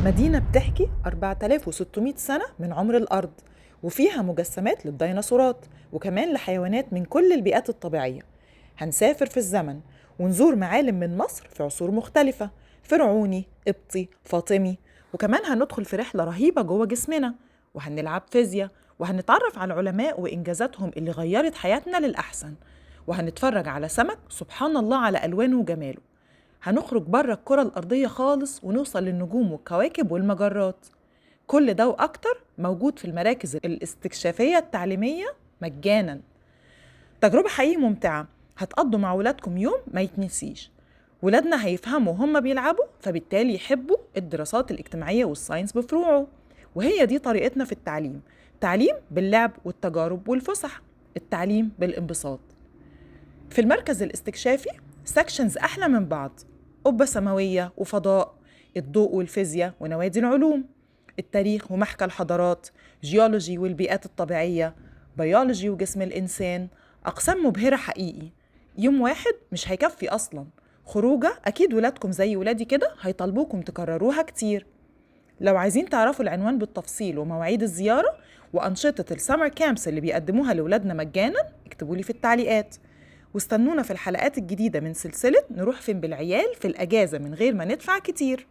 مدينة بتحكي 4600 سنة من عمر الأرض، وفيها مجسمات للديناصورات وكمان لحيوانات من كل البيئات الطبيعية. هنسافر في الزمن ونزور معالم من مصر في عصور مختلفة، فرعوني، قبطي، فاطمي، وكمان هندخل في رحلة رهيبة جوه جسمنا، وهنلعب فيزياء، وهنتعرف على العلماء وإنجازاتهم اللي غيرت حياتنا للأحسن، وهنتفرج على سمك سبحان الله على ألوانه وجماله. هنخرج بره الكرة الأرضية خالص ونوصل للنجوم والكواكب والمجرات. كل ده وأكتر موجود في المراكز الاستكشافية التعليمية مجاناً. تجربة حقيقي ممتعة، هتقضوا مع ولادكم يوم ما يتنسيش. ولادنا هيفهموا وهم بيلعبوا، فبالتالي يحبوا الدراسات الاجتماعية والساينس بفروعه. وهي دي طريقتنا في التعليم، تعليم باللعب والتجارب والفسح، التعليم بالانبساط. في المركز الاستكشافي سكشنز أحلى من بعض: قبة سماوية وفضاء، الضوء والفيزياء ونوادي العلوم، التاريخ ومحكى الحضارات، جيولوجي والبيئات الطبيعية، بيولوجي وجسم الإنسان. أقسام مبهرة حقيقي، يوم واحد مش هيكفي أصلاً. خروجة أكيد ولادكم زي ولادي كده هيطلبوكم تكرروها كتير. لو عايزين تعرفوا العنوان بالتفصيل ومواعيد الزيارة وأنشطة السمر كامبس اللي بيقدموها لولادنا مجاناً، اكتبولي في التعليقات. واستنونا في الحلقات الجديدة من سلسلة نروح فين بالعيال في الأجازة من غير ما ندفع كتير.